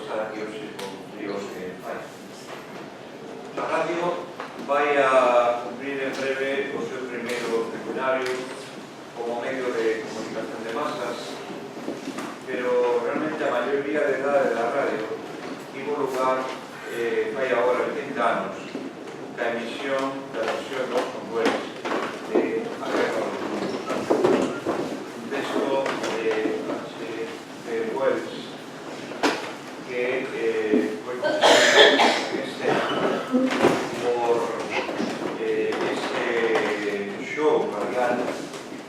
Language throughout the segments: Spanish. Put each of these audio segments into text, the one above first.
estar aquí hoxe con fríos que fai. A radio vai a cumprir en breve o seu primeiro centenario como medio de comunicación de masas, pero realmente a maioría de edade da radio tivo lugar fai agora 80 anos ca emisión da versión dos Welles de A Guerra dos Mundos, un texto de H.G. Wells que foi considerado en escena por ese show radial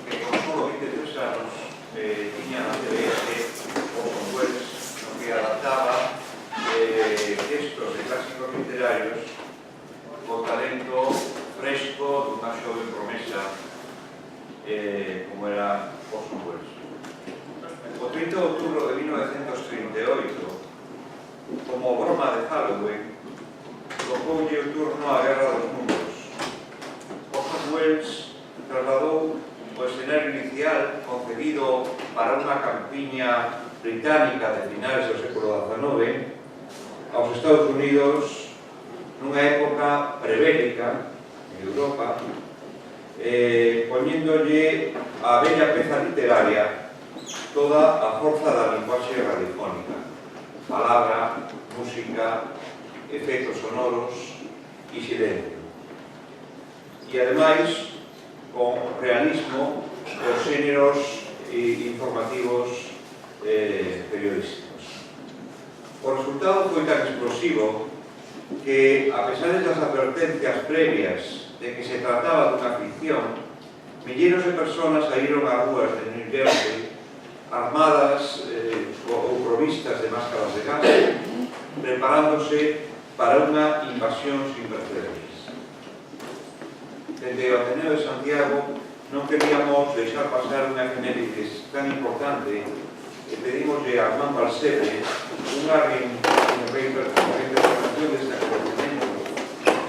que con solo 23 anos tiña na TVS Orson Welles, no que adaptaba textos de clásicos literarios co talento fresco dunha xove promesa como era Orson Welles. O 30 de outubro de 1938, como broma de Halloween, tocoulle o turno á Guerra dos Mundos. Orson Welles trasladou o escenario inicial concebido para unha campiña británica de finais do século XIX aos Estados Unidos nunha época prebélica en Europa, poñéndolle a bella peza literaria toda a forza da linguaxe radiofónica, palabra, música, efectos sonoros e silencio. E ademais, con realismo os xéneros informativos periodísticos. O resultado foi tan explosivo que, a pesar das advertencias previas de que se trataba dunha ficción, milleiros de personas saíron ás rúas de New Jersey armadas ou provistas de máscaras de gas, preparándose para unha invasión sin precedentes. Dende o Ateneo de Santiago non queríamos deixar pasar unha efeméride tan importante e pedimoslle a Armand Balsebre unha reinterpretación deste acontecemento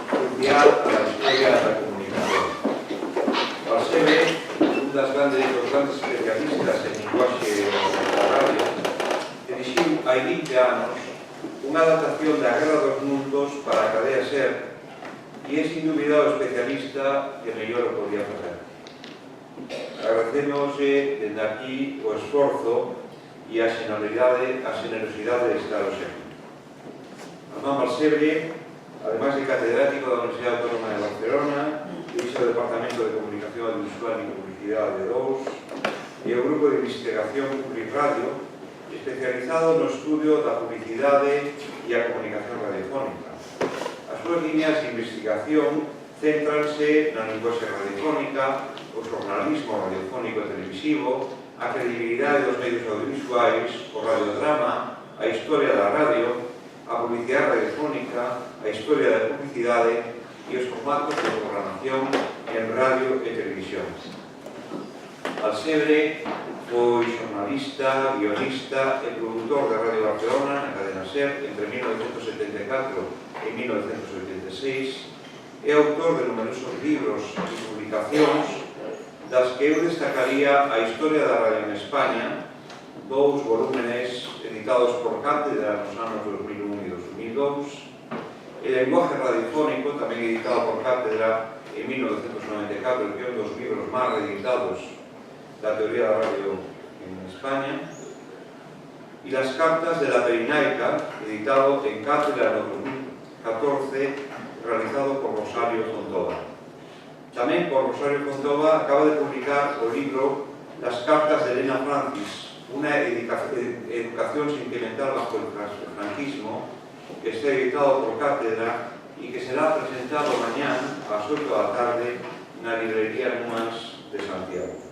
crucial a la historia da comunicación. Balsebre, un dos grandes especialistas en linguaxe da radio, dirixiu hai 20 anos unha adaptación da Guerra dos Mundos para a cadea SER e é sin dúbida o especialista que mellor o podía facer. Agradecémoslle dende aquí o esforzo e a generosidade de estar o sempre. Armand Balsebre, además de catedrático da Universidade Autónoma de Barcelona, dirixe o Departamento de Comunicación Audiovisual e Publicidade de DOUS e o Grupo de Investigación Public Radio, especializado no estudio da publicidade e a comunicación radiofónica. As súas líneas de investigación céntranse na linguaxe radiofónica, o xornalismo radiofónico e televisivo, a credibilidade dos medios audiovisuais, o radiodrama, a historia da radio, a publicidade radiofónica, a historia da publicidade e os formatos de programación en radio e televisión. Balsebre foi xornalista, guionista e produtor de Radio Barcelona na cadena SER entre 1974 e 1986 e autor de numerosos libros e publicacións das que eu destacaría a historia da radio en España, 2 volúmenes editados por Cátedra nos anos 2001 e 2002, e Lenguaje Radiofónico, tamén editado por Cátedra en 1994, que é un dos libros máis reeditados da teoría da radio en España, e Las Cartas de la Perinaica, editado en Cátedra no 2014, realizado por Rosario Fontova. Tamén por Rosario Fontova acaba de publicar o libro Las Cartas de Elena Francis, unha educación sentimental bajo el franquismo, que está editado por Cátedra e que será presentado mañán ás 8 da tarde na librería Numas de Santiago.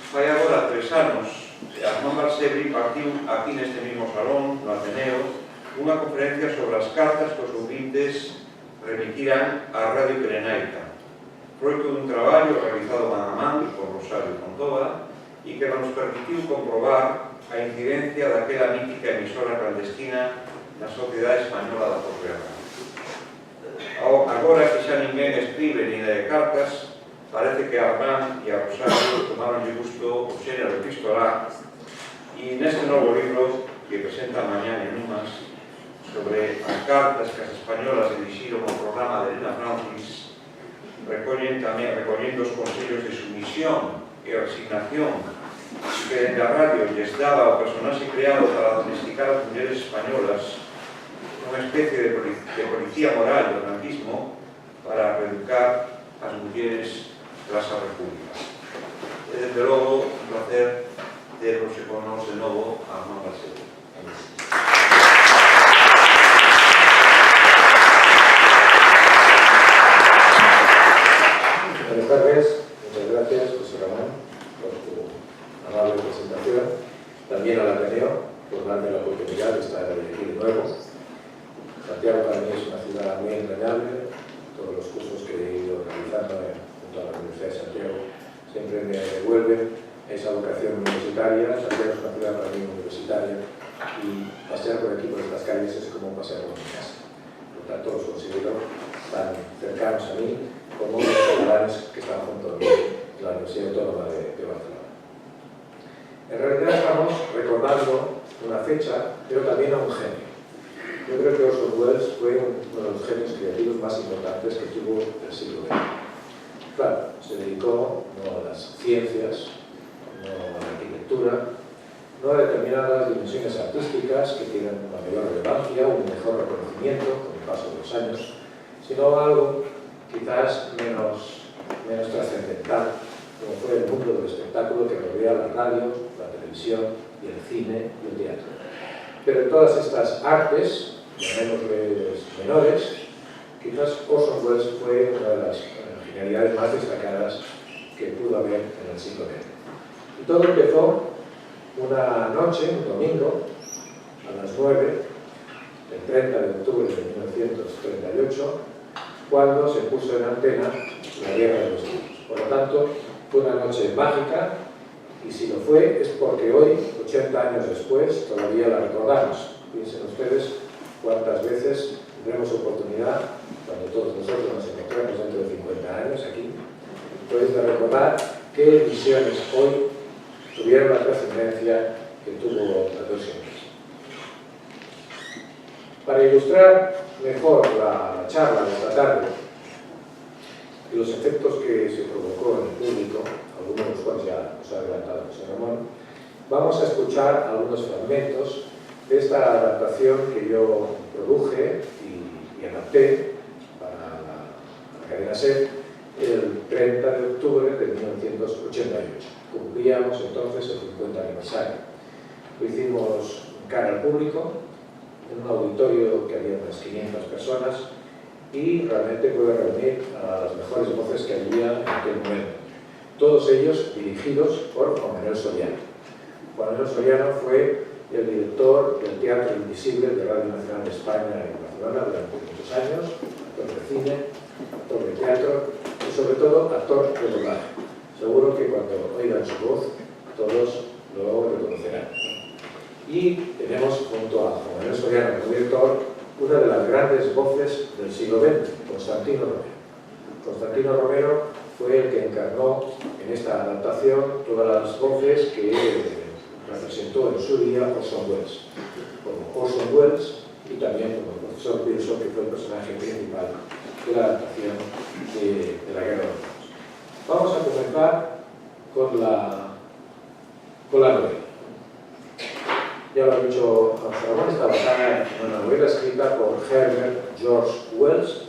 Fai agora 3 anos, Armand Balsebre partiu aquí neste mismo salón, no Ateneo, unha conferencia sobre as cartas que os ouvintes remitiran á Radio Pirenaica, froito dun traballo realizado man a man por Rosario Fontova e que nos permitiu comprobar a incidencia daquela mítica emisora clandestina na sociedade española da posguerra. Agora que xa ninguén escribe ni de cartas, parece que a Armand e a Rosario tomaron de gusto o xénero epistolar e neste novo libro que presenta mañá en UMAS sobre as cartas que as españolas dirixiron ao programa de Elena Francis, recollendo os consellos de sumisión e resignación que dende a radio lles daba o personaxe creado para domesticar as mulleres españolas, unha especie de policía moral do franquismo para reeducar as mulleres tras a República. E, desde logo, un placer tervos con nos de novo a Armando Balseiro. Buenas tardes, muchas gracias, José Ramón, por tu amable presentación. También al Ateneo, por darme la oportunidad de estar aquí de nuevo. Santiago para mí es una ciudad muy entrañable. Todos los cursos que he ido realizando junto a la Universidad de Santiago siempre me devuelven esa vocación universitaria. Santiago es una ciudad para mí universitaria y pasear por aquí, por estas calles, es como pasear por mi casa. Por tanto, los considero tan cercanos a mí como los ciudadanos que están junto a mí en la Universidad Autónoma de Barcelona. En realidad estamos recordando una fecha, pero también a un genio. Yo creo que Orson Welles fue uno de los genios creativos más importantes que tuvo el siglo XX. Claro, se dedicó no a las ciencias, no a la arquitectura, no a determinadas dimensiones artísticas que tienen una mayor relevancia, un mejor reconocimiento con el paso de los años, sino a algo quizás menos trascendental, como fue el mundo del espectáculo que rodea la radio, la televisión y el cine y el teatro. Pero en todas estas artes, llamémosles menores, quizás Orson Welles fue una de las genialidades más destacadas que pudo haber en el siglo XX. Y todo empezó una noche, un domingo, a las 9, el 30 de octubre de 1938, cuando se puso en antena la Guerra de los Mundos. Por lo tanto, fue una noche mágica, y si lo fue es porque hoy, 80 años después, todavía la recordamos. Piensen ustedes cuántas veces tendremos oportunidad, cuando todos nosotros nos encontremos dentro de 50 años aquí, pues de recordar qué emisiones hoy tuvieron la trascendencia que tuvo las dos emisiones. Para ilustrar mejor la charla de esta tarde y los efectos que se provocó en el público, algunos de los cuales ya nos ha adelantado José Ramón, vamos a escuchar algunos fragmentos de esta adaptación que yo produje y adapté para la cadena SER el 30 de octubre de 1988. Cumplíamos entonces el 50 aniversario. Lo hicimos cara al público, en un auditorio que había unas 500 personas, y realmente pude reunir a las mejores voces que había en aquel momento. Todos ellos dirigidos por Juan Manuel Soriano. Juan Manuel Soriano fue el director del Teatro Invisible de Radio Nacional de España en Barcelona durante muchos años, actor de cine, actor de teatro y sobre todo actor de doblaje. Seguro que cuando oigan su voz todos lo reconocerán. Y tenemos junto a Juan Manuel Soriano como director una de las grandes voces del siglo XX, Constantino Romero. Constantino Romero fue el que encarnó en esta adaptación todas las voces que representó en su día Orson Welles, como Orson Welles y también como el profesor Pearson, que fue el personaje principal de la adaptación de la Guerra de los Mundos. Vamos a comenzar con la novela. Ya lo ha dicho José Ramón, está basada en una novela escrita por Herbert George Wells,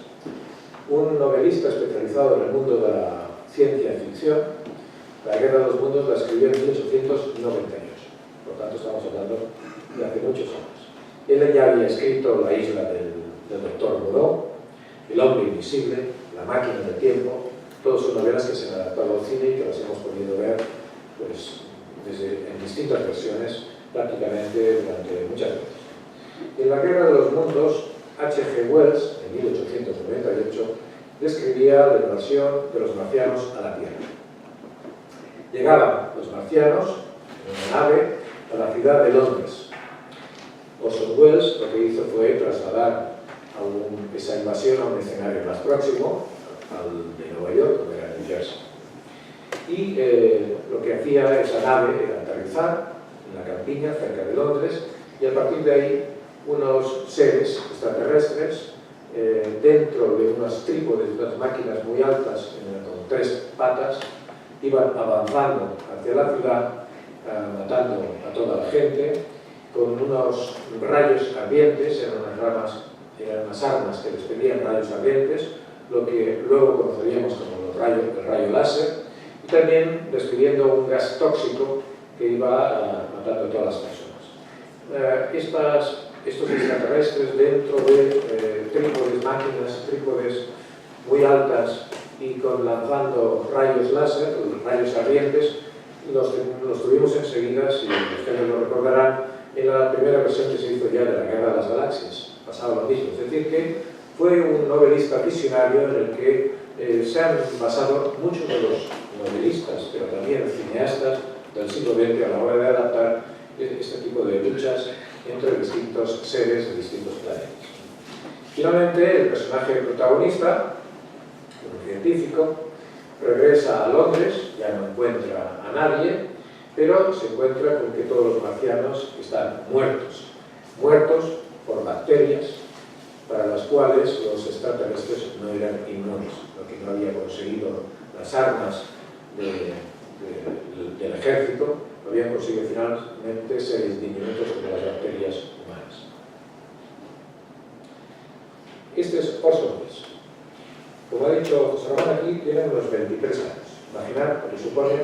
un novelista especializado en el mundo de la ciencia ficción. La Guerra de los Mundos la escribió en 1898, por tanto estamos hablando de hace muchos años. Él ya había escrito La isla del Doctor Moreau, El hombre invisible, La máquina del tiempo. Todas son novelas que se han adaptado al cine y que las hemos podido ver pues, en distintas versiones prácticamente durante muchas veces. En La Guerra de los Mundos, H.G. Wells, en 1898, describía la invasión de los marcianos a la Tierra. Llegaban los marcianos en una nave a la ciudad de Londres. Orson Welles lo que hizo fue trasladar esa invasión a un escenario más próximo, al de Nueva York, que era New Jersey. Y lo que hacía esa nave era aterrizar en la campiña cerca de Londres y a partir de ahí unos seres extraterrestres dentro de unos trípodes, unas máquinas muy altas con 3 patas, iban avanzando hacia la ciudad, matando a toda la gente, con unos rayos ardientes, eran unas armas que despedían rayos ardientes, lo que luego conoceríamos como el rayo láser, y también despidiendo un gas tóxico que iba matando a todas las personas. Estos extraterrestres dentro de trípodes, máquinas, trípodes muy altas y lanzando rayos láser, rayos ardientes, los tuvimos enseguida, si ustedes lo recordarán, en la primera versión que se hizo ya de la Guerra de las Galaxias. Pasaba lo mismo, es decir que fue un novelista visionario en el que se han basado muchos de los novelistas, pero también cineastas del siglo XX a la hora de adaptar este tipo de luchas entre distintos seres de distintos planetas. Finalmente, el personaje protagonista, un científico, regresa a Londres, ya no encuentra a nadie, pero se encuentra con que todos los marcianos están muertos por bacterias para las cuales los extraterrestres no eran inmunes, lo que no había conseguido las armas del ejército, lo habían conseguido finalmente seres diminutos como las bacterias humanas. Este es Orson Welles. Como ha dicho José Ramón, aquí tienen unos 23 años. Imaginar, lo que supone,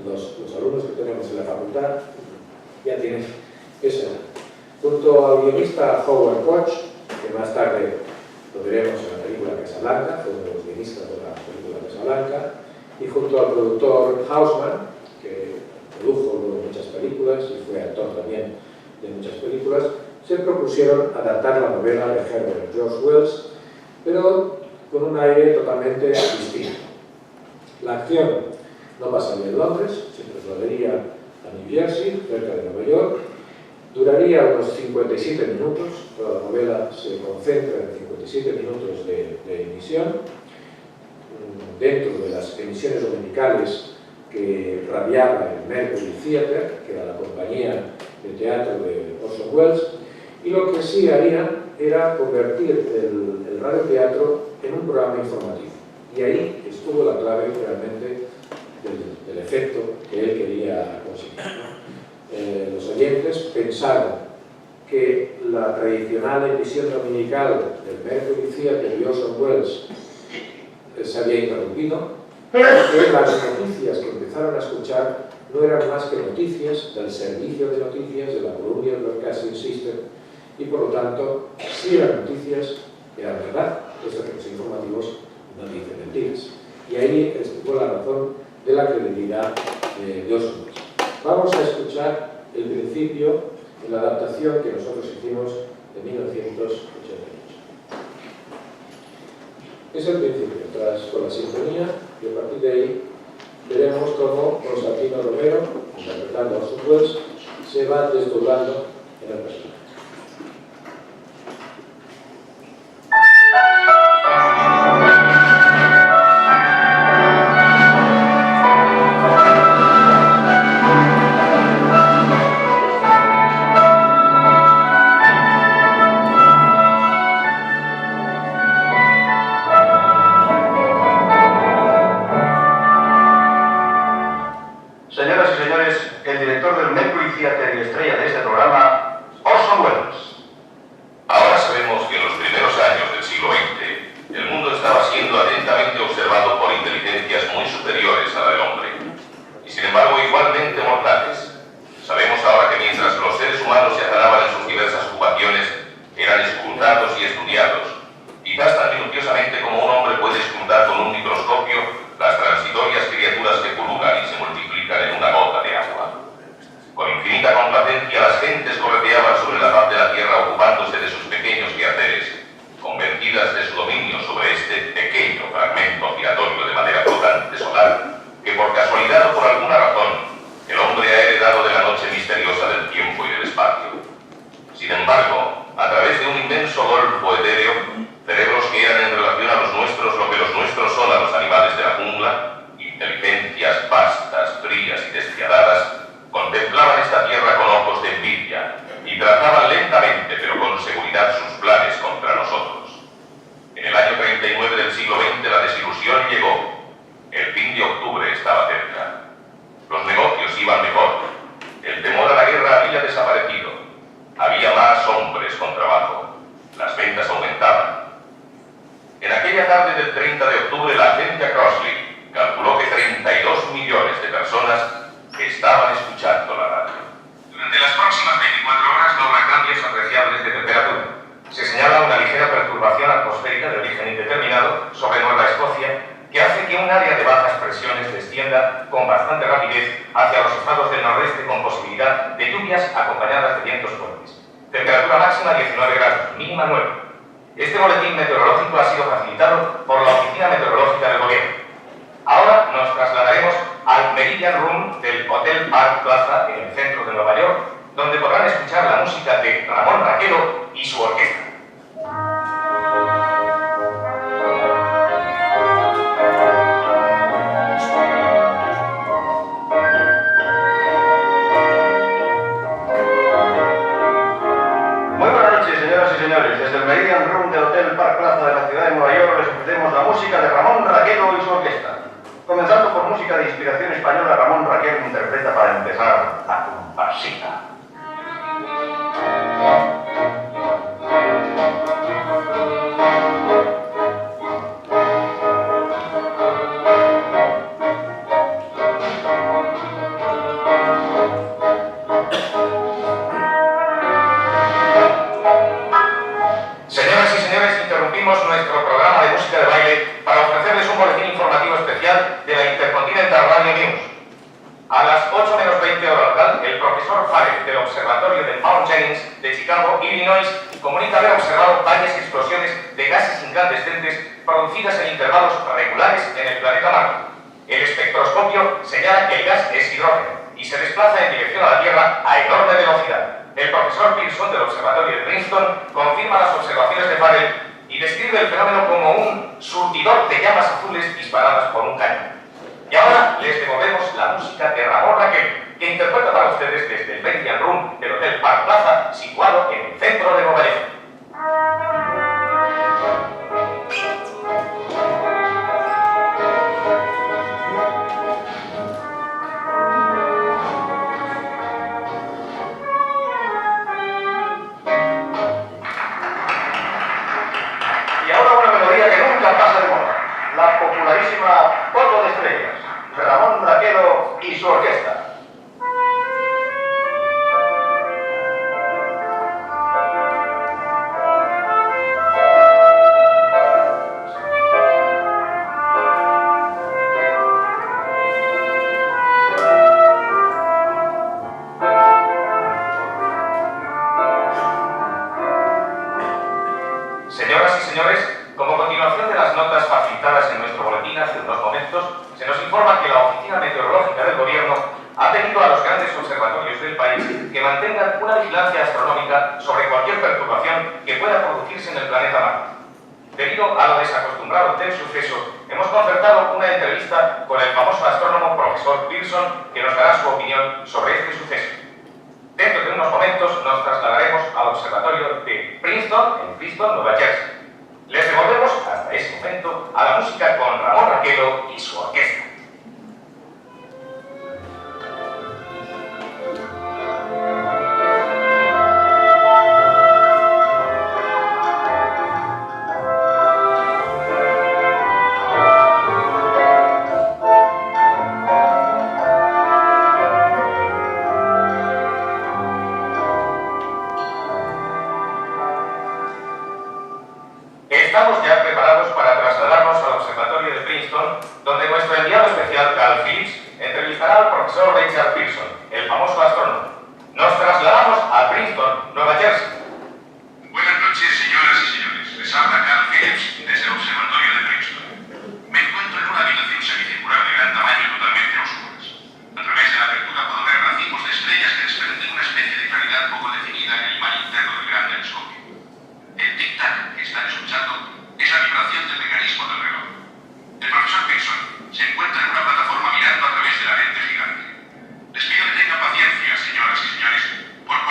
los alumnos que tenemos en la facultad ya tienen esa edad. Junto al guionista Howard Koch, que más tarde lo veremos en la película Casablanca, fue uno de los guionistas de la película Casablanca, y junto al productor Houseman, que produjo luego muchas películas y fue actor también de muchas películas, se propusieron adaptar la novela de Herbert George Wells, pero con un aire totalmente distinto. La acción no pasaría en Londres, se trasladaría a New Jersey, cerca de Nueva York, duraría unos 57 minutos, toda la novela se concentra en 57 minutos de emisión, dentro de las emisiones dominicales que radiaba el Mercury Theatre, que era la compañía de teatro de Orson Welles, y lo que sí harían era convertir el radioteatro en un programa informativo. Y ahí estuvo la clave realmente del efecto que él quería conseguir. Los oyentes pensaron que la tradicional emisión dominical del Mercury Theatre de Orson Welles se había interrumpido, que las noticias que empezaron a escuchar no eran más que noticias del servicio de noticias de la Columbia Broadcasting System, y por lo tanto, si eran noticias, eran verdad, puesto que los informativos no dicen mentiras. Y ahí estuvo la razón de la credibilidad de Orson Welles. Vamos a escuchar el principio de la adaptación que nosotros hicimos en 1988. Es el principio, con la sinfonía, y a partir de ahí veremos cómo Constantino Romero, interpretando a Orson Welles, se va desdoblando en el personaje. Señoras y señores, el director del Mercury Theatre y estrella de este programa, Orson velocidad con bastante rapidez hacia los estados del nordeste con posibilidad de lluvias acompañadas de vientos fuertes. Temperatura máxima 19 grados, mínima 9. Este boletín meteorológico ha sido facilitado por la Oficina Meteorológica del Gobierno. Ahora nos trasladaremos al Meridian Room del Hotel Park Plaza en el centro de Nueva York, donde podrán escuchar la música de Ramón Raquelo y su orquesta. Muy buenas noches, señoras y señores. Desde el Meridian Room del Hotel Park Plaza de la ciudad de Nueva York les ofrecemos la música de Ramón Raquelo y su orquesta. Comenzando por música de inspiración española, Ramón Raquelo interpreta para empezar la comparsita. Señoras y señores, interrumpimos nuestro programa de música de baile para ofrecerles un boletín informativo especial de la Intercontinental Radio News. A las 8 menos 20 horas local, el profesor Farrell del Observatorio de Mount Jennings de Chicago, Illinois, comunica haber observado varias explosiones de gases incandescentes producidas en intervalos regulares en el planeta Marte. El espectroscopio señala que el gas es hidrógeno y se desplaza en dirección a la Tierra a enorme velocidad. El profesor Pearson del Observatorio de Princeton confirma las observaciones de Farrell y describe el fenómeno como un surtidor de llamas azules disparadas por un cañón. Y ahora les devolvemos la música de Ramón Raquelo, que interpreta para ustedes desde el Meridian Room del Hotel Park Plaza, situado en el centro de Nueva York. Y ahora una melodía que nunca pasa de moda. La popularísima Polvo de Estrellas, de Ramón Raquelo y su orquesta. Señoras y señores, como continuación de las notas facilitadas en nuestro boletín hace unos momentos, se nos informa que la Oficina Meteorológica del Gobierno ha pedido a los grandes observatorios del país que mantengan una vigilancia astronómica sobre cualquier perturbación que pueda producirse en el planeta Marte. Debido a lo desacostumbrado del suceso, hemos concertado una entrevista con el famoso astrónomo profesor Pearson, que nos dará su opinión sobre este suceso. Dentro de unos momentos nos trasladaremos al observatorio de Princeton, en Princeton, Nueva Jersey. Les devolvemos hasta ese momento a la música con Ramón Raquelo y su orquesta. Estamos ya preparados para trasladarnos al observatorio de Princeton, donde nuestro enviado especial, Carl Phillips, entrevistará al profesor Richard Pearson, el famoso astrónomo. Nos trasladamos a Princeton, Nueva Jersey. Buenas noches, señoras y señores. Les habla Carl Phillips desde el observatorio de Princeton. Me encuentro en una habitación semicircular de gran tamaño y totalmente a oscuras. A través de la apertura puedo ver racimos de estrellas que desprenden una especie de claridad poco definida en el imán interno del gran telescopio. El tic-tac que están escuchando es la vibración del mecanismo del reloj. El profesor Pearson se encuentra en una plataforma mirando a través de la lente gigante. Les pido que tengan paciencia, señoras y señores, porque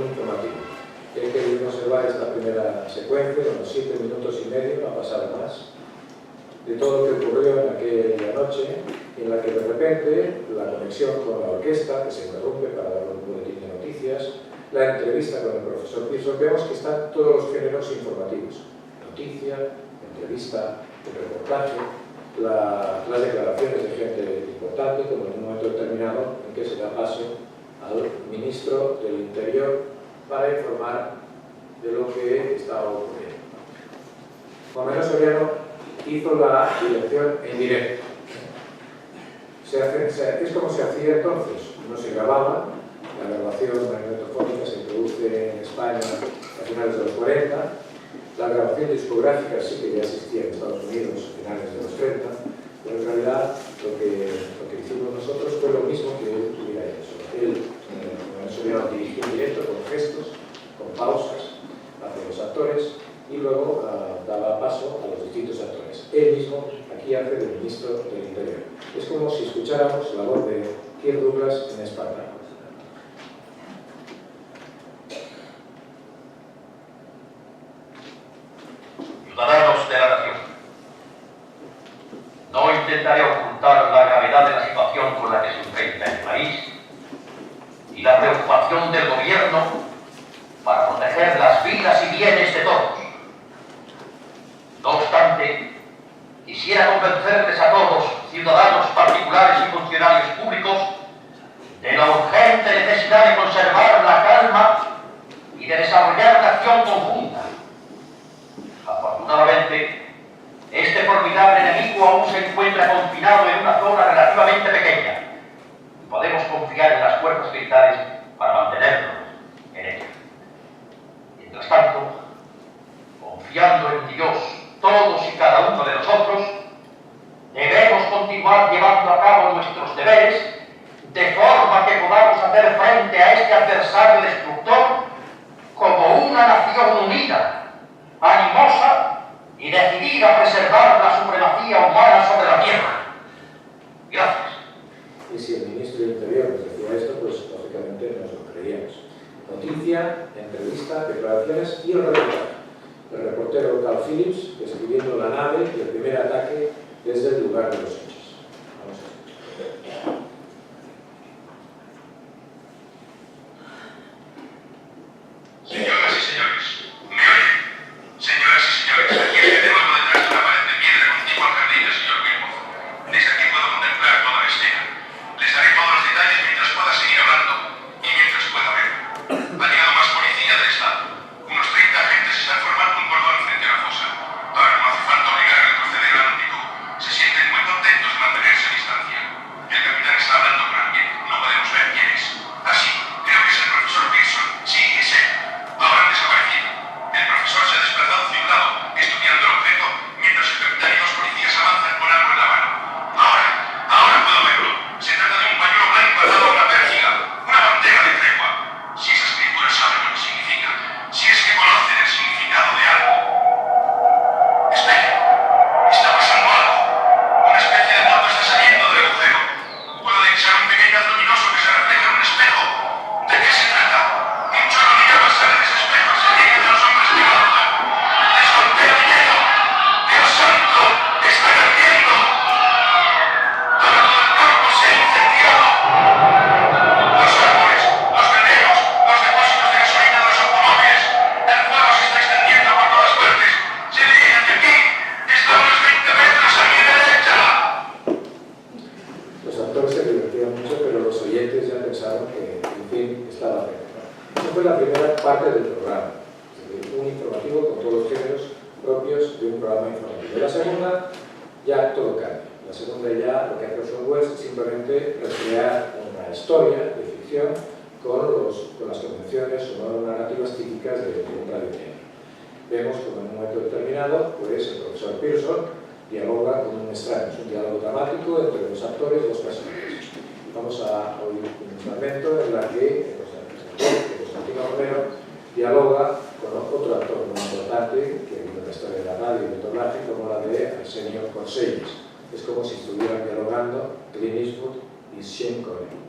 un informativo. He querido observar esta primera secuencia, unos 7 minutos y medio, no ha pasado más, de todo lo que ocurrió en aquella noche, en la que de repente la conexión con la orquesta, que se interrumpe para dar un boletín de noticias, la entrevista con el profesor Pearson, vemos que están todos los géneros informativos: noticia, entrevista, el reportaje, las declaraciones de gente importante, como en un momento determinado en que se da paso al ministro del Interior para informar de lo que estaba ocurriendo. Juan Manuel Soriano hizo la dirección en directo. Es como se hacía entonces, no se grababa, la grabación magnetofónica se produce en España a finales de los 40, la grabación discográfica sí que ya existía en Estados Unidos a finales de los 30, pero en realidad lo que hicimos nosotros fue lo mismo que él hubiera hecho. Él Soriano dirigió en directo con gestos, con pausas hacia los actores y luego daba paso a los distintos actores. Él mismo aquí hace de ministro del Interior. Es como si escucháramos la voz de Kirk Douglas en Esparta. Ciudadanos de la nación, no intentaré ocultar la gravedad de la situación con la que se enfrenta el país y la preocupación del gobierno para proteger las vidas y bienes de todos. No obstante, quisiera convencerles a todos, ciudadanos particulares y funcionarios públicos, de la urgente necesidad de conservar la calma y de desarrollar una acción conjunta. Afortunadamente, este formidable enemigo aún se encuentra confinado en una zona relativamente pequeña y podemos confiar en las fuerzas militares para mantenerlo en ella. Mientras tanto, confiando en Dios, todos y cada uno de nosotros debemos continuar llevando a cabo nuestros deberes de forma que podamos hacer frente a este adversario destructor como una nación unida, animosa y decidida a preservar la supremacía humana sobre la tierra. Gracias. Y si el ministro del Interior nos decía esto, pues lógicamente nos lo creíamos. Noticia, entrevista, declaraciones y el reportaje. El reportero Carl Phillips describiendo la nave y el primer ataque desde el lugar de los hechos. Vamos a ver. Señoras y señores, ¿me oyen? Señoras y señores, aquí estoy de nuevo detrás de una pared de piedra contigua al jardín del señor Wilmot. Desde aquí puedo contemplar toda la escena. Les daré todos los detalles mientras pueda seguir hablando y mientras pueda ver. Ha llegado más policía del Estado. Unos 30 agentes están formando un cordón frente a la fosa. Ahora no hace falta obligar a retroceder a la multitud. Se sienten muy contentos de mantenerse a distancia. El capitán está hablando con alguien. No podemos ver quién es. Así, creo que es el profesor Pearson. Sí, es él. Ahora han desaparecido. El profesor se ha desplazado hacia un lado, estudiando el objeto, mientras el capitán y dos policías avanzan con algo en la mano. Ahora puedo verlo. Se trata de un pañuelo blanco atado a una pértiga, una bandera de tregua. Si esa escritura sabe lo que significa, si es que conocen el significado de algo. Espera, está pasando algo. Una especie de moto está saliendo del agujero. Puedo divisar un pequeño haz luminoso que se refleja en un espejo. ¿De qué se trata? Un chorro de llama sale de ese espejo, se dirige a los hombres que lo adoptan. ¡Les golpea dinero! ¡Dios santo! ¡Están ardiendo! ¡Ahora todo el campo se ha incendiado! Los árboles, los graneros, los depósitos de gasolina de los automóviles. El fuego se está extendiendo por todas partes. Se dirige hacia aquí. Está a unos 20 metros a mi derecha. Los actores se divertían mucho, pero los oyentes ya pensaron que el fin estaba cerca. Esa fue la primera parte del programa, es decir, un informativo con todos los géneros propios de un programa informativo. La segunda, ya todo cambia. La segunda ya lo que hace Orson Welles es simplemente recrear una historia de ficción con las convenciones sonoro-narrativas típicas de un radioteatro. Vemos como en un momento determinado, pues el profesor Pearson dialoga con un extraño. Es un diálogo dramático entre los actores y los personajes. Vamos a oír un fragmento en la que Constantino Romero dialoga con otro actor muy importante que vive en la historia de la radio y del doblaje, como la de Arsenio Corsellis. Es como si estuvieran dialogando Clint Eastwood y Sean Connery.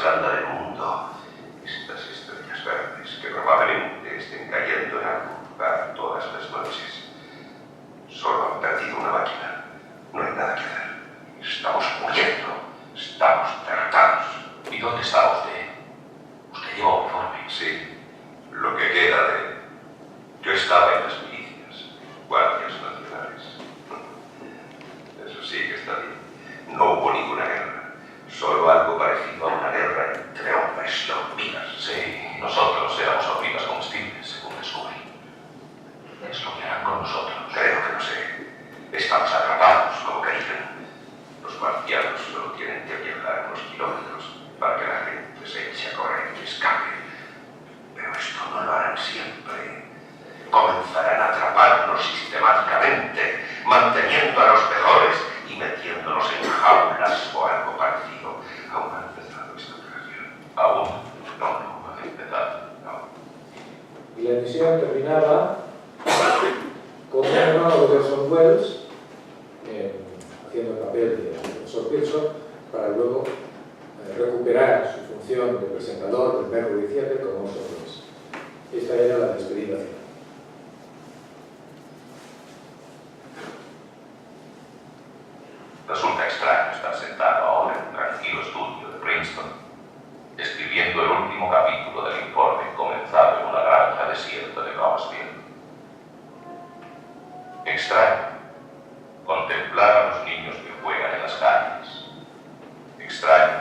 grande del mundo. Estas estrellas verdes que probablemente estén cayendo en algún lugar todas las noches. Solo han perdido una máquina. No hay nada que hacer. Estamos muriendo. Estamos derrotados. ¿Y dónde está usted? Usted lleva uniforme. Sí, lo que queda de... Yo estaba en las milicias, guardias nacionales. Eso sí que está bien. No hubo ninguna guerra. Solo algo parecido a una guerra entre hombres y hormigas. Sí, nosotros éramos hormigas comestibles, según descubrí. Es lo que harán con nosotros. Creo que no sé. Estamos atrapados, como que dicen. Los marcianos solo tienen que viajar unos kilómetros para que la gente se eche a correr y escape. Pero esto no lo harán siempre. Comenzarán a atraparnos sistemáticamente, manteniendo a los mejores y metiéndonos en jaulas o algo parecido. Aún no ha empezado esta operación. ¿Aún? No ha empezado. No. Y la emisión terminaba con un hermano de Orson Welles haciendo el papel de profesor Pearson para luego recuperar su función de presentador del Mercury Theatre como Orson Welles. Esta era la despedida final. Resulta extraño estar sentado ahora en un tranquilo estudio de Princeton, escribiendo el último capítulo del informe comenzado en una granja desierta de Brownsville. Extraño contemplar a los niños que juegan en las calles. Extraño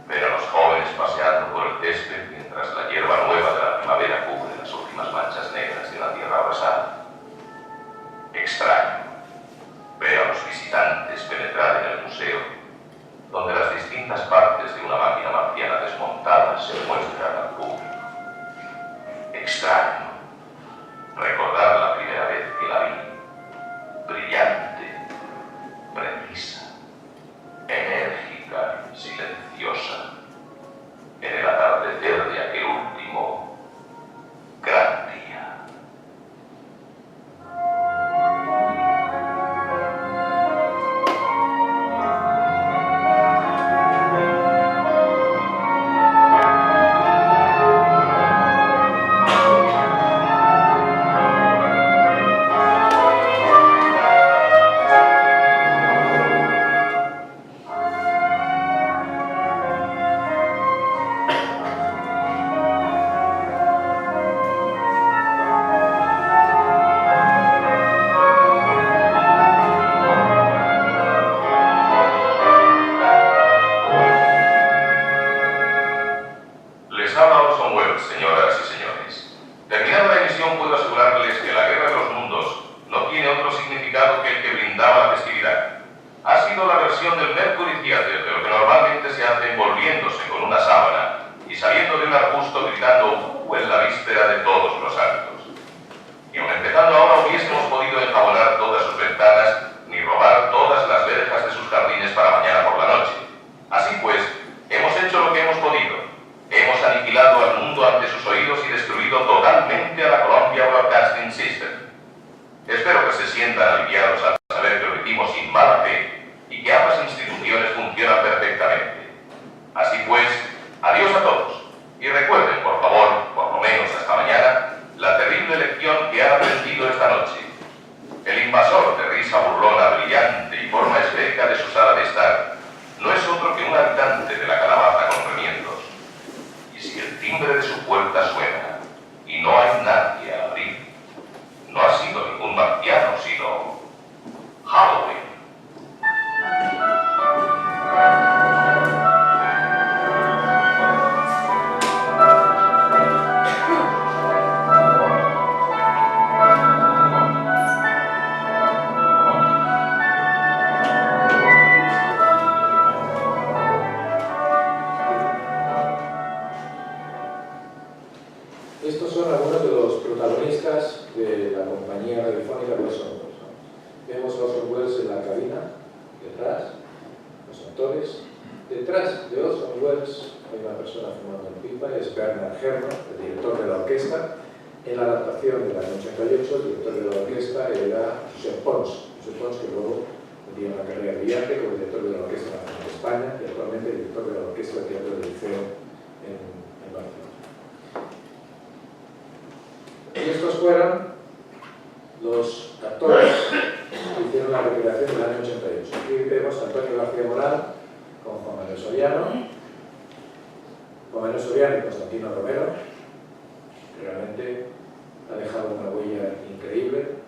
ver a los jóvenes paseando por el césped mientras la hierba nueva de la primavera cubre las últimas manchas negras de la tierra abrasada. Extraño ver a los visitantes penetrar en el museo, donde las distintas partes de una máquina marciana desmontada se muestran al público. Extraño recordar la primera vez que la vi, brillante, precisa, enérgica, silenciosa, en el atardecer de aquel último gran día. Que luego dio una carrera brillante como director de la Orquesta Nacional de España. España y actualmente director de la Orquesta de Teatro del Liceo en Barcelona. Y estos fueron los actores que hicieron la recreación del año 88. Aquí vemos a Antonio García Moral con Juan Manuel Soriano, y Constantino Romero, que realmente ha dejado una huella increíble.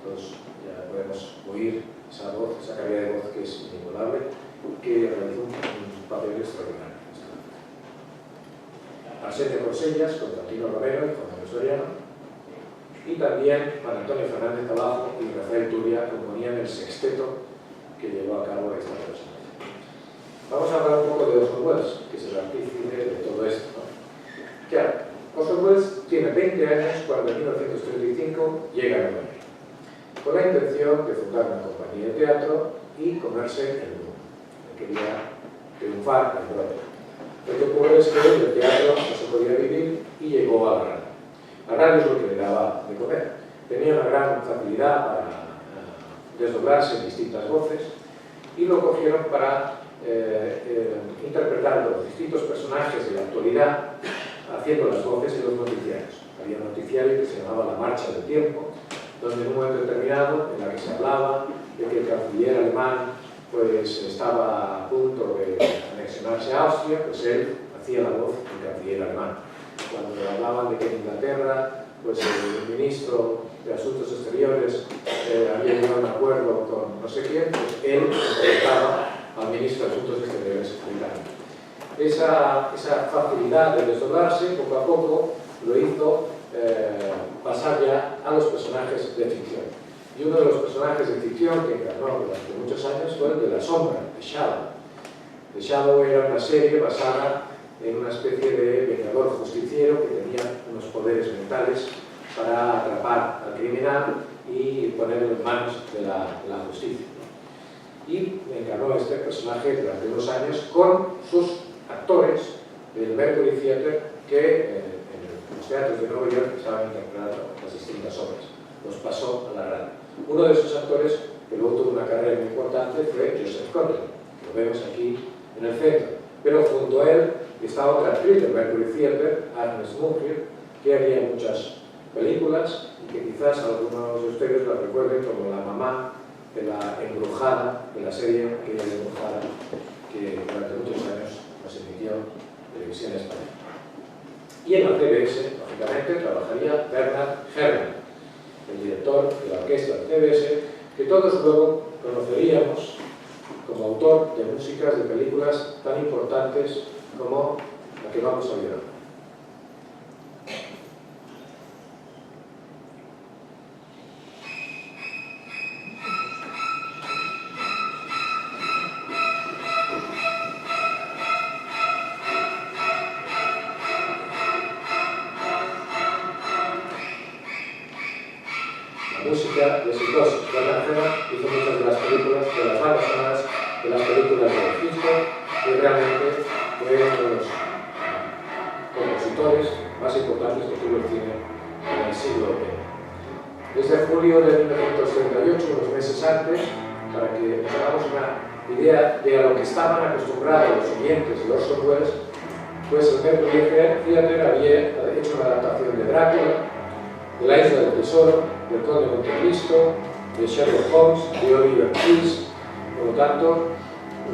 Todos ya podemos oír esa voz, esa calidad de voz que es inigualable, que realizó un papel extraordinario. Arsenio Corsellas, Constantino Romero y Juan Manuel Soriano, y también Juan Antonio Fernández Abajo y Rafael Turia componían el sexteto que llevó a cabo esta representación. Vamos a hablar un poco de Orson Welles, que es el artífice de todo esto, ¿no? Claro, Orson Welles tiene 20 años cuando en 1935 llega a Nueva York, con la intención de fundar una compañía de teatro y comerse el mundo. Quería triunfar en Broadway. Lo que ocurre es que el teatro no se podía vivir y llegó a la radio. La radio es lo que le daba de comer. Tenía una gran facilidad para desdoblarse en distintas voces y lo cogieron para interpretar los distintos personajes de la actualidad haciendo las voces de los noticiarios. Había un noticiario que se llamaba La Marcha del Tiempo, donde en un momento determinado, en la que se hablaba de que el canciller alemán pues estaba a punto de anexionarse a Austria, pues él hacía la voz del canciller alemán. Cuando hablaban de que en Inglaterra, pues el ministro de Asuntos Exteriores había llegado a un acuerdo con no sé quién, pues él interpretaba al ministro de Asuntos Exteriores británico. Esa facilidad de desdoblarse, poco a poco, lo hizo pasar ya a los personajes de ficción. Y uno de los personajes de ficción que encarnó durante muchos años fue el de La Sombra, The Shadow. The Shadow era una serie basada en una especie de vengador justiciero que tenía unos poderes mentales para atrapar al criminal y ponerlo en manos de la justicia. Y encarnó este personaje durante unos años con sus actores del Mercury Theatre que en los teatros de Nueva York estaban interpretando las distintas obras. Los pasó a la radio. Uno de esos actores que luego tuvo una carrera muy importante fue Joseph Cotten, que lo vemos aquí en el centro. Pero junto a él está otra actriz del Mercury Theatre, Agnes Moorefield, que haría muchas películas y que quizás algunos de ustedes la recuerden como la mamá de la Embrujada, de la serie aquella de Embrujada que durante muchos años nos emitió Televisión Española. Y en la CBS, lógicamente, trabajaría Bernard Herrmann, el director de la orquesta de CBS, que todos luego conoceríamos como autor de músicas de películas tan importantes como la que vamos a oír ahora. Música de exitosos. Bernard Herrmann hizo muchas de las películas, de las bandas sonoras de las películas de Hitchcock, y realmente fue uno de los compositores más importantes que tuvo el cine en el siglo XX. Desde julio de 1938, unos meses antes, para que nos hagamos una idea de a lo que estaban acostumbrados los oyentes de Orson Welles, pues el Mercury Theatre había hecho una adaptación de Drácula, de La Isla del Tesoro, del Conde de Montecristo, de Sherlock Holmes, de Oliver Twist. Por lo tanto,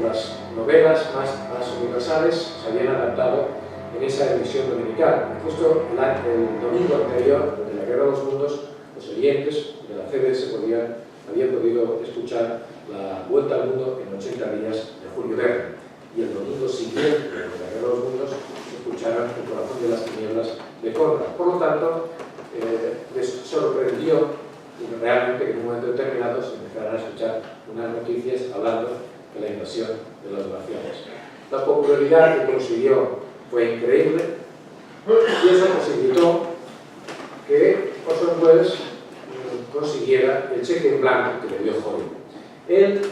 las novelas más universales se habían adaptado en esa emisión dominical. Justo el domingo anterior de la Guerra de los Mundos, los oyentes de la CBS habían podido escuchar La Vuelta al Mundo en 80 días de Julio Verne. Y el domingo siguiente de la Guerra de los Mundos escucharon El Corazón de las Tinieblas de Conrad. Por lo tanto, les sorprendió realmente que en un momento determinado se empezaran a escuchar unas noticias hablando de la invasión de los marcianos. La popularidad que consiguió fue increíble y eso posibilitó que Orson Welles consiguiera el cheque en blanco que le dio Hollywood. Él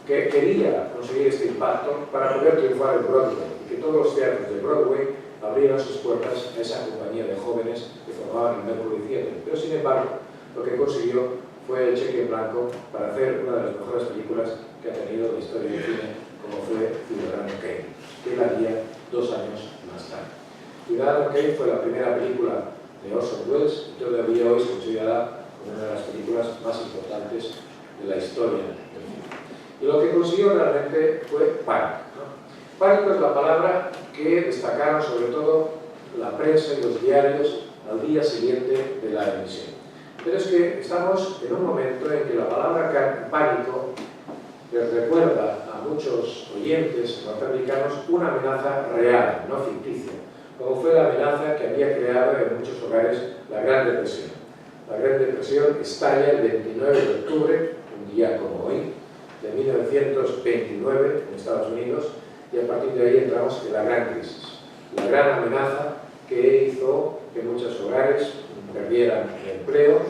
que quería conseguir este impacto para poder triunfar en Broadway y que todos los teatros de Broadway abrieran sus puertas a esa compañía de jóvenes que formaban el Mercury Theatre. Pero sin embargo, lo que consiguió fue el cheque en blanco para hacer una de las mejores películas que ha tenido la historia del cine Ciudadano Kane fue la primera película de Orson Welles y todavía hoy es considerada como una de las películas más importantes de la historia del cine. Y lo que consiguió realmente fue pánico, ¿no? Pánico es la palabra que destacaron sobre todo la prensa y los diarios al día siguiente de la emisión. Pero es que estamos en un momento en que la palabra pánico les recuerda a muchos oyentes norteamericanos una amenaza real, no ficticia, como fue la amenaza que había creado en muchos hogares la Gran Depresión. La Gran Depresión estalla el 29 de octubre, un día como hoy, de 1929 en Estados Unidos, y a partir de ahí entramos en la gran crisis, la gran amenaza que hizo que muchos hogares perdieran el empleo,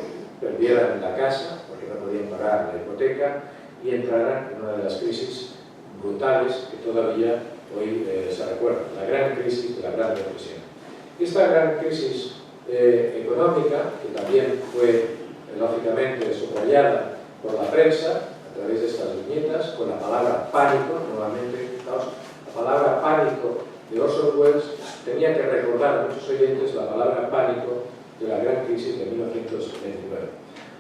perdieran la casa, porque no podían pagar la hipoteca, y entraran en una de las crisis brutales que todavía hoy se recuerda, la gran crisis de la Gran Depresión. Esta gran crisis económica, que también fue lógicamente subrayada por la prensa a través de estas viñetas, con la palabra pánico, nuevamente, la palabra pánico de Orson Welles tenía que recordar a muchos oyentes la palabra pánico de la gran crisis de 1929.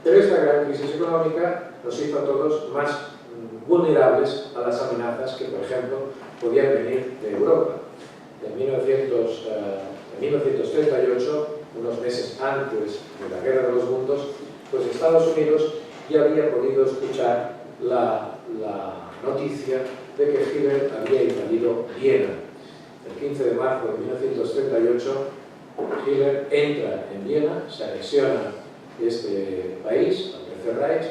Pero esta gran crisis económica nos hizo a todos más vulnerables a las amenazas que, por ejemplo, podían venir de Europa. En 1938, unos meses antes de la Guerra de los Mundos, pues Estados Unidos ya había podido escuchar la noticia de que Hitler había invadido Viena. El 15 de marzo de 1938, Hitler entra en Viena, se anexiona este país, al Tercer Reich,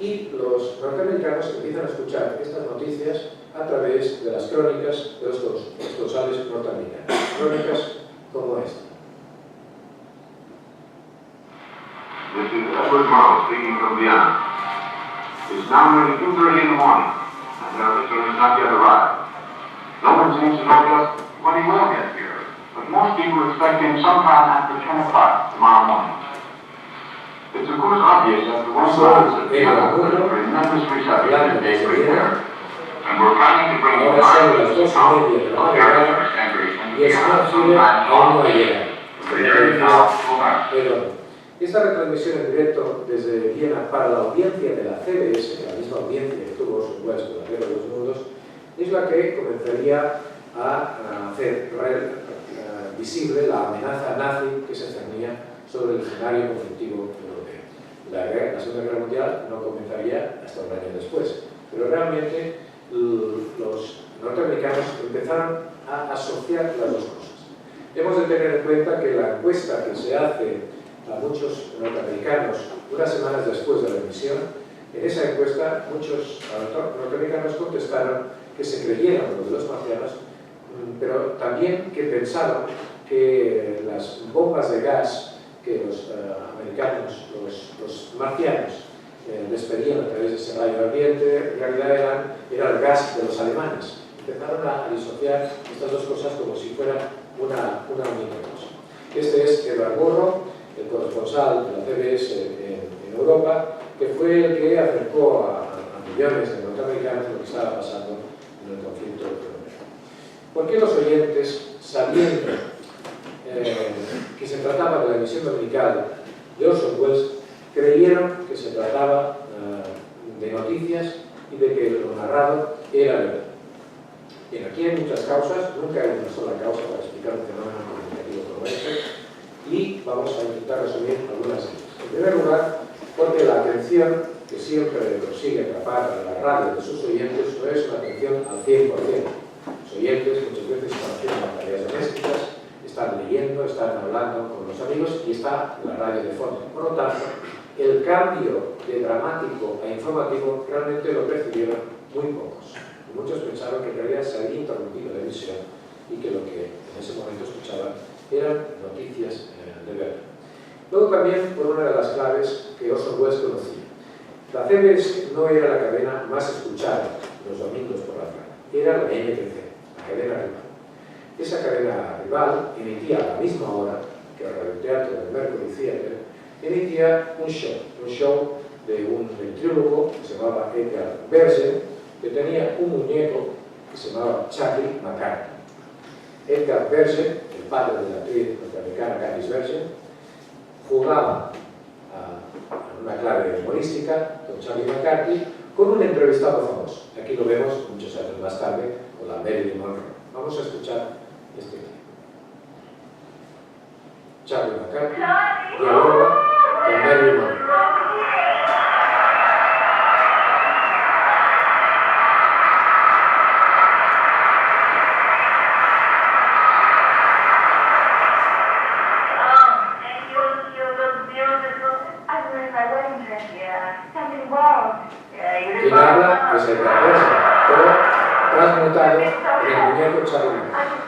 y los norteamericanos empiezan a escuchar estas noticias a través de las crónicas de los corresponsales norteamericanos. Crónicas como esta. This is Edward Morrow speaking from Vienna. It's now nearly 2:30 in the morning, and the officer has not yet arrived. No one seems to know just when he will get here, but most people expect him sometime after 10 o'clock tomorrow morning. It's of course obvious that the one glance at Vienna was a tremendous reception at daybreak there, and we're planning to bring you live to the account of Harrisburg and Vienna sometime tomorrow. Very powerful man. Esta retransmisión en directo desde Viena para la audiencia de la CBS, la misma audiencia que tuvo Orson Welles con la Guerra de los Mundos, es la que comenzaría a hacer visible la amenaza nazi que se cernía sobre el escenario conflictivo europeo. La Segunda Guerra Mundial no comenzaría hasta un año después, pero realmente los norteamericanos empezaron a asociar las dos cosas. Hemos de tener en cuenta que la encuesta que se hace a muchos norteamericanos unas semanas después de la emisión, en esa encuesta muchos norteamericanos contestaron que se creyeron lo de los marcianos, pero también que pensaban que las bombas de gas que los americanos, los marcianos, despedían a través de ese rayo ardiente, en realidad era el gas de los alemanes. Empezaron a disociar estas dos cosas como si fueran una única cosa. Este es Edward Morrow, el corresponsal de la CBS en Europa, que fue el que acercó a millones de norteamericanos lo que estaba pasando en el conflicto europeo. ¿Por qué los oyentes, sabiendo que se trataba de la emisión dominical de Orson Welles, creyeron que se trataba de noticias y de que lo narrado era verdad? Bien, aquí hay muchas causas, nunca hay una sola causa para explicar un fenómeno comunicativo como este, y vamos a intentar resumir algunas de ellas. En primer lugar, porque la atención que siempre consigue atrapar a la radio de sus oyentes no es una atención al 100%. Los oyentes muchas veces están haciendo tareas domésticas, están leyendo, están hablando con los amigos y está la radio de fondo. Por lo tanto, el cambio de dramático a informativo realmente lo percibieron muy pocos. Y muchos pensaron que en realidad se había interrumpido la emisión y que lo que en ese momento escuchaban eran noticias de verdad. Luego también por una de las claves que Orson Welles conocía. La CBS no era la cadena más escuchada los domingos por la tarde, era la NBC, la cadena rival. Esa cadena rival emitía a la misma hora que el radioteatro del Mercury Theatre, emitía un show de un ventrílogo que se llamaba Edgar Bergen, que tenía un muñeco que se llamaba Charlie McCarthy. Edgar Bergen, el padre de la actriz norteamericana Candice Bergen, jugaba a una clave humorística con Charlie McCarthy, con un entrevistado famoso. Aquí lo vemos muchos años más tarde con la Marilyn Monroe. Vamos a escuchar este clip. Charlie McCarthy dialoga con Marilyn Monroe. Quien habla es el Bergen, pero transmutado en el muñeco Charlie McCarthy.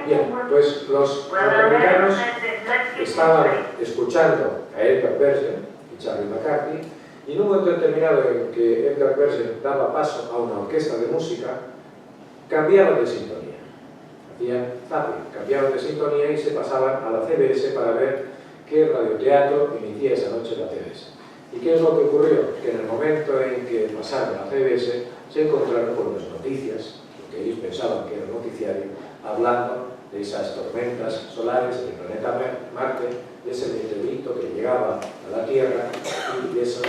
Bien, pues los norteamericanos estaban escuchando a Edgar Bergen y Charlie McCarthy, y en un momento determinado en que Edgar Bergen daba paso a una orquesta de música, cambiaban de sintonía. Hacían zapping, cambiaban de sintonía y se pasaban a la CBS para ver qué radioteatro emitía esa noche la CBS. ¿Y qué es lo que ocurrió? Que en el momento en que pasaron a la CBS se encontraron con las noticias, lo que ellos pensaban que era un noticiario, hablando de esas tormentas solares del planeta Marte, de ese meteorito que llegaba a la Tierra y de esos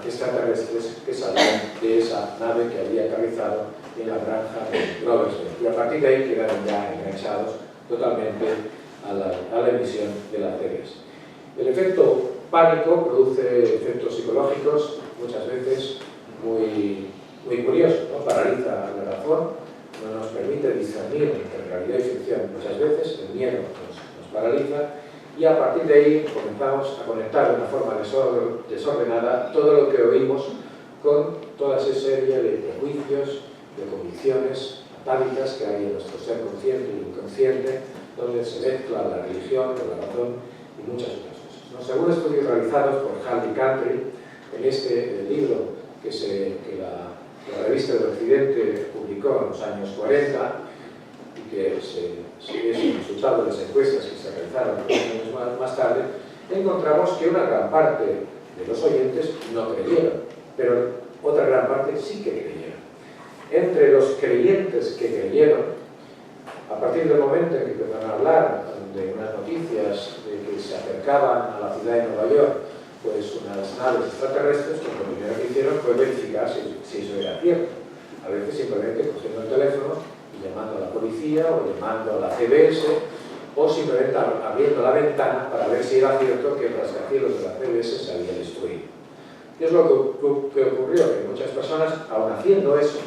extraterrestres que salían de esa nave que había aterrizado en la granja de Groversville. Y a partir de ahí quedaron ya enganchados totalmente a la emisión de la CBS. El efecto pánico produce efectos psicológicos muchas veces muy curiosos, ¿no? Paraliza la razón, no nos permite discernir entre realidad y ficción muchas veces, el miedo nos paraliza, y a partir de ahí comenzamos a conectar de una forma desordenada todo lo que oímos con toda esa serie de prejuicios, de convicciones atávicas que hay en nuestro ser consciente y inconsciente, donde se mezcla la religión, la razón y muchas otras cosas, ¿no? Según estudios realizados por Hardy Country, en este libro que la revista del Occidente publicó en los años 40, y que es el resultado de las encuestas que se realizaron unos años más tarde, encontramos que una gran parte de los oyentes no creyeron, pero otra gran parte sí que creyeron. Entre los creyentes que creyeron, a partir del momento en que empezaron a hablar de unas noticias de que se acercaban a la ciudad de Nueva York pues unas naves extraterrestres, pues lo primero que hicieron fue verificar si eso era cierto. A veces simplemente cogiendo el teléfono y llamando a la policía o llamando a la CBS o simplemente abriendo la ventana para ver si era cierto que el rascacielos de la CBS se había destruido. ¿Qué es lo que ocurrió? Que muchas personas, aun haciendo eso,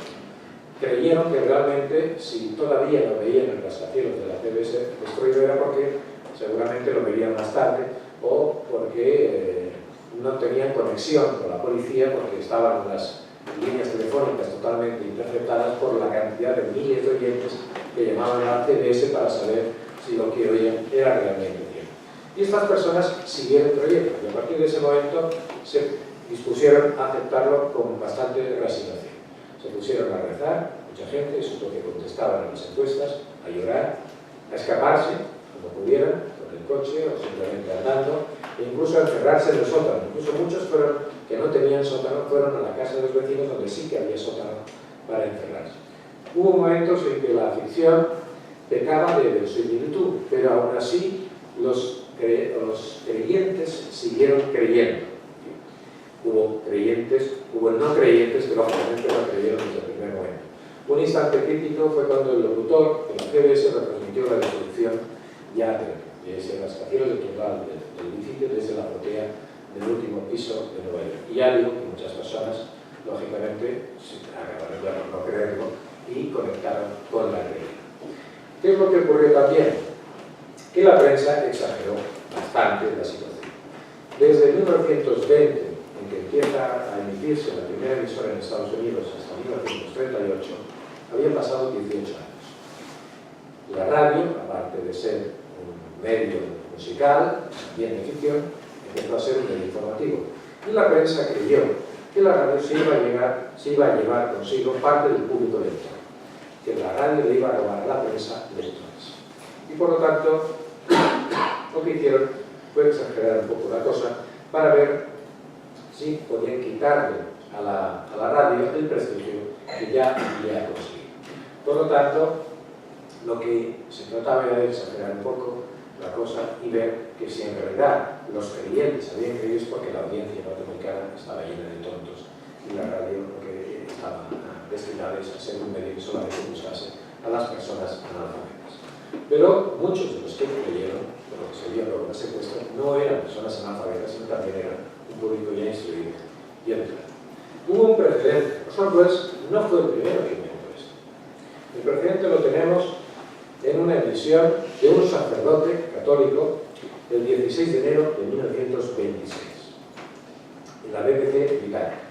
creyeron que realmente si todavía no veían el rascacielos de la CBS destruido era porque seguramente lo verían más tarde o porque no tenían conexión con la policía porque estaban las líneas telefónicas totalmente interceptadas por la cantidad de miles de oyentes que llamaban a la CBS para saber si lo que oían era realmente cierto. Y estas personas siguieron creyendo y a partir de ese momento se dispusieron a aceptarlo con bastante resignación. Se pusieron a rezar, mucha gente, supo que contestaban a las encuestas, a llorar, a escaparse cuando pudieran, con el coche o simplemente andando, e incluso a encerrarse en el sótano. Incluso muchos que no tenían sótano fueron a la casa de los vecinos donde sí que había sótano para encerrarse. Hubo momentos en que la ficción pecaba de verosimilitud, pero aún así los creyentes siguieron creyendo. Hubo creyentes, hubo no creyentes que lógicamente no creyeron desde el primer momento. Un instante crítico fue cuando el locutor de la CBS retransmitió la destrucción ya de ese rascacielos del total del edificio desde la azotea del último piso de Nueva York. Y ya digo que muchas personas, lógicamente, se acabaron ya por no creerlo y conectaron con la realidad. ¿Qué es lo que ocurrió también? Que la prensa exageró bastante la situación. Desde 1920, en que empieza a emitirse la primera emisora en Estados Unidos hasta 1938, habían pasado 18 años. La radio, aparte de ser un medio musical, también de ficción, empezó a ser un medio informativo. Y la prensa creyó que la radio se iba a llevar consigo parte del público lector, que la radio le iba a robar a la prensa lectores. Y por lo tanto, lo que hicieron fue exagerar un poco la cosa para ver sí podían quitarle a la radio el prestigio que ya había conseguido. Por lo tanto, lo que se trataba era de exagerar un poco la cosa y ver que si en realidad los creyentes habían creído es porque la audiencia norteamericana estaba llena de tontos y la radio lo que estaba destinada es a ser un medio que solamente buscase a las personas analfabetas. Pero muchos de los que creyeron, de lo que se vio luego en la secuestra, no eran personas analfabetas, sino también eran un público ya instruido y educado. Hubo un precedente. Orson Welles no fue el primero que inventó esto. El precedente lo tenemos en una emisión de un sacerdote católico el 16 de enero de 1926 en la BBC británica.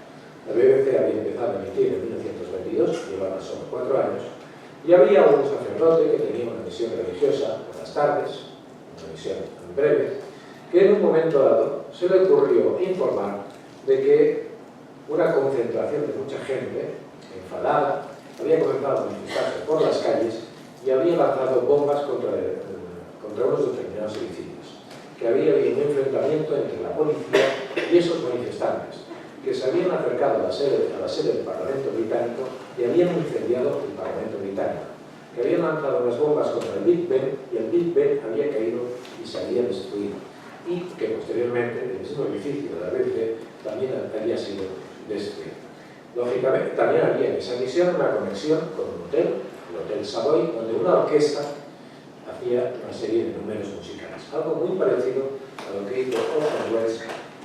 La BBC había empezado a emitir en 1922, llevaba solo 4 años, y había un sacerdote que tenía una misión religiosa por las tardes, una misión breve, que en un momento dado se le ocurrió informar de que una concentración de mucha gente enfadada había comenzado a manifestarse por las calles y había lanzado bombas contra unos determinados edificios, que había habido un enfrentamiento entre la policía y esos manifestantes, que se habían acercado a la sede del Parlamento británico y habían incendiado el Parlamento británico, que habían lanzado unas bombas contra el Big Ben y el Big Ben había caído y se había destruido, y que posteriormente el mismo edificio de la BBC también había sido destruido. Lógicamente también había en esa misión una conexión con un hotel, el Hotel Savoy, donde una orquesta hacía una serie de números musicales, algo muy parecido a lo que hizo Orson Welles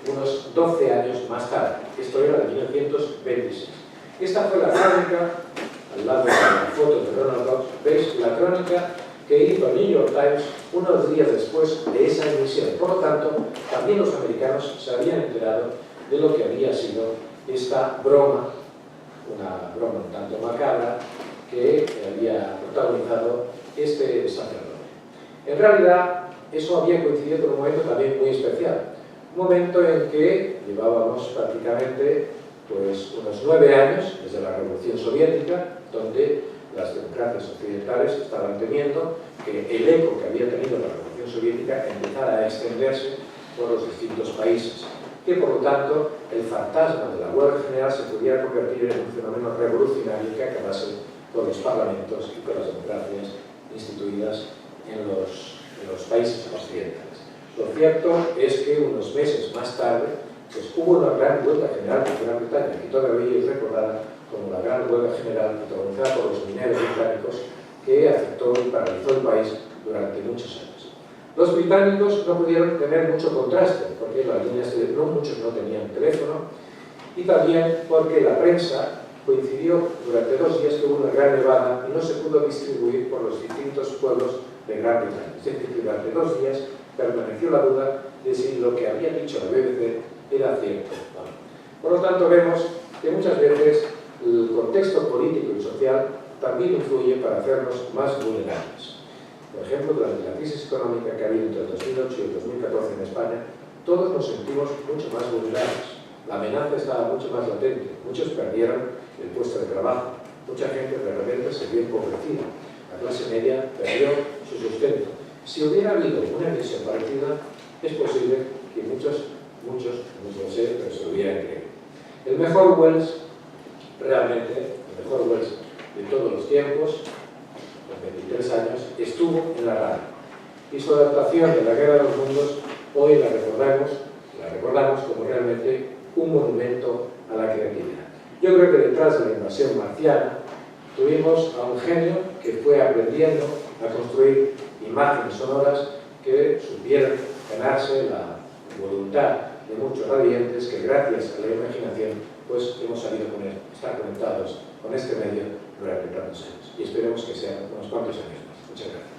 unos 12 años más tarde. Esto era de 1926. Esta fue la crónica, al lado de la foto de Ronald Cox, veis la crónica que hizo el New York Times unos días después de esa emisión. Por lo tanto, también los americanos se habían enterado de lo que había sido esta broma, una broma un tanto macabra, que había protagonizado este sacerdote. En realidad, eso había coincidido con un momento también muy especial. Un momento en que llevábamos prácticamente pues, unos 9 años desde la Revolución Soviética, donde las democracias occidentales estaban temiendo que el eco que había tenido la Revolución Soviética empezara a extenderse por los distintos países, que por lo tanto el fantasma de la huelga general se pudiera convertir en un fenómeno revolucionario que acabase con los parlamentos y con las democracias instituidas en los países occidentales. Lo cierto es que unos meses más tarde pues, hubo una gran huelga general en Gran Bretaña, que todavía es recordada como la gran huelga general protagonizada por los mineros británicos, que afectó y paralizó el país durante muchos años. Los británicos no pudieron tener mucho contraste, porque las líneas muchos no tenían teléfono, y también porque la prensa coincidió durante 2 días que hubo una gran nevada y no se pudo distribuir por los distintos pueblos de Gran Bretaña. Es decir, durante 2 días permaneció la duda de si lo que había dicho la BBC era cierto. Por lo tanto, vemos que muchas veces el contexto político y social también influye para hacernos más vulnerables. Por ejemplo, durante la crisis económica que ha habido entre el 2008 y el 2014 en España, todos nos sentimos mucho más vulnerables. La amenaza estaba mucho más latente. Muchos perdieron el puesto de trabajo. Mucha gente de repente se vio empobrecida. La clase media perdió su sustento. Si hubiera habido una emisión parecida, es posible que muchos, no sé, pero se lo hubieran creído. El mejor Welles, realmente, el mejor Welles de todos los tiempos, con 23 años, estuvo en la radio. Y su adaptación de La Guerra de los Mundos, hoy la recordamos como realmente un monumento a la creatividad. Yo creo que detrás de la invasión marciana tuvimos a un genio que fue aprendiendo a construir imágenes sonoras que supieran ganarse la voluntad de muchos radiantes que gracias a la imaginación pues hemos sabido estar conectados con este medio durante tantos años y esperemos que sean unos cuantos años más. Muchas gracias.